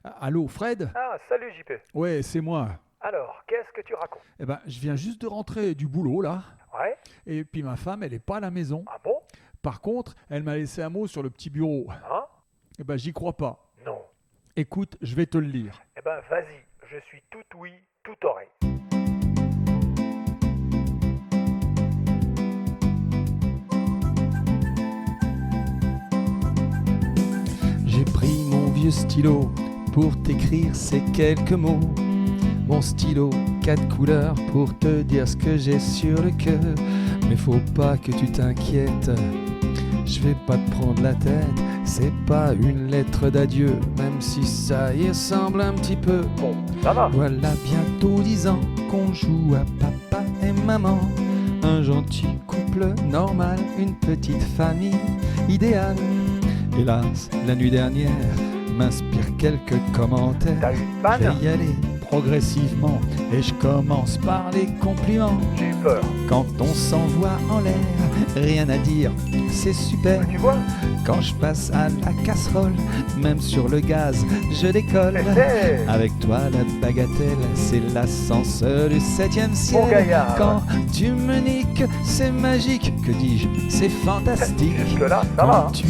Allô, Fred? Ah, salut JP. Ouais, c'est moi. Alors, qu'est-ce que tu racontes? Eh ben, je viens juste de rentrer du boulot, là. Ouais? Et puis ma femme, elle est pas à la maison. Ah bon? Par contre, elle m'a laissé un mot sur le petit bureau. Hein? Eh ben, j'y crois pas. Non. Écoute, je vais te le lire. Eh ben, vas-y, je suis tout oui, tout oreille. J'ai pris mon vieux stylo pour t'écrire ces quelques mots. Mon stylo, 4 couleurs pour te dire ce que j'ai sur le cœur. Mais faut pas que tu t'inquiètes, je vais pas te prendre la tête. C'est pas une lettre d'adieu, même si ça y ressemble un petit peu. Bon, ça va. Voilà bientôt 10 ans qu'on joue à papa et maman. Un gentil couple normal, une petite famille idéale. Hélas, la nuit dernière m'inspire quelques commentaires. T'as eu une panne? Je vais y aller progressivement et je commence par les compliments. J'ai eu peur. Quand on s'envoie en l'air, rien à dire, c'est super. Tu vois? Quand je passe à la casserole, même sur le gaz, je décolle. Hey, Avec toi, la bagatelle, c'est l'ascenseur du 7e Bon ciel. gaillard. Quand tu me niques, c'est magique. Que dis-je, c'est fantastique. Jusque-là, ça Quand va. tu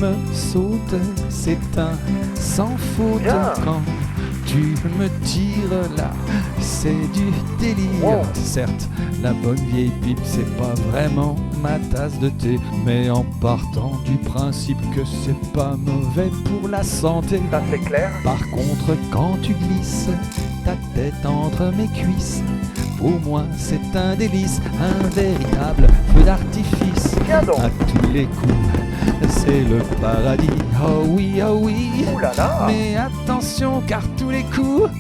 me sautes, c'est un sans faute. Bien. Quand tu me tires là, c'est du délire. Wow. Certes, la bonne vieille pipe, c'est pas vraiment ma tasse de thé, mais en partant du principe que c'est pas mauvais pour la santé. Ça c'est clair. Par contre, quand tu glisses ta tête entre mes cuisses, pour moi c'est un délice, un véritable feu d'artifice. Tiens donc. À tous les coups, c'est le paradis. Oh oui, oh oui. Ouh là là. Mais attention, car tous les coups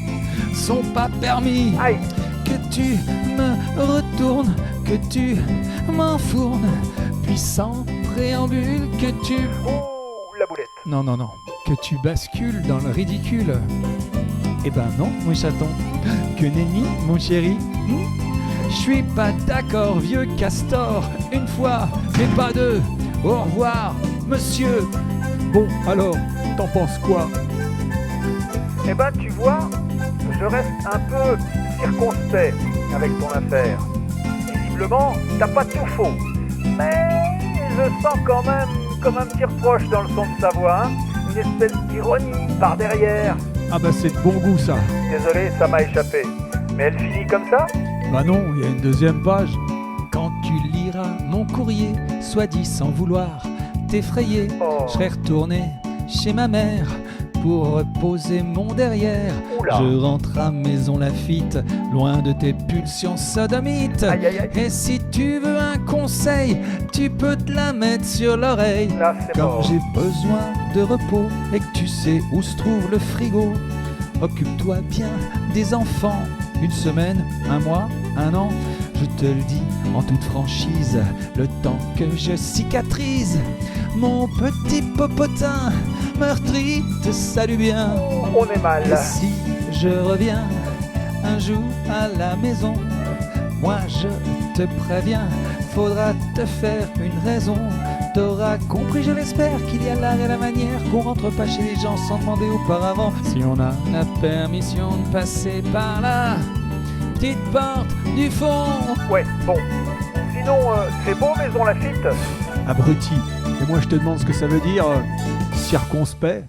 sont pas permis. Aïe. Que tu me retournes, que tu m'enfournes, puis sans préambule, que tu... Ouh, la boulette. Non, non, non. Que tu bascules dans le ridicule. Eh ben non, mon chaton. Que nenni, mon chéri. Je suis pas d'accord, vieux castor. Une fois, mais pas deux. Au revoir, monsieur. Bon, alors, t'en penses quoi? Eh ben, tu vois, je reste un peu circonspect avec ton affaire. Visiblement, t'as pas tout faux. Mais je sens quand même comme un petit reproche dans le son de sa voix, hein. Une espèce d'ironie par derrière. Ah bah c'est de bon goût, ça. Désolé, ça m'a échappé. Mais elle finit comme ça? Bah non, il y a une deuxième page. Quand tu liras mon courrier, soit dit sans vouloir t'effrayer, Oh. je serai retourné chez ma mère pour reposer mon derrière. Oula. Je rentre à Maison Lafitte, loin de tes pulsions sodomites. Aïe aïe aïe. Et si tu veux un conseil, tu peux te la mettre sur l'oreille. Là, c'est Quand mort. j'ai besoin de repos et que tu sais où se trouve le frigo, occupe-toi bien des enfants. Une semaine, un mois, un an, je te le dis en toute franchise, le temps que je cicatrise, mon petit popotin meurtri te salue bien. On est mal. Et si je reviens un jour à la maison, moi je te préviens, faudra te faire une raison. T'auras compris, je l'espère, qu'il y a l'art et la manière qu'on rentre pas chez les gens sans demander auparavant si on a la permission de passer par là. Petite porte du fond. Ouais, bon. Sinon, c'est beau Maison Lafitte? Abruti. Et moi, je te demande ce que ça veut dire, circonspect.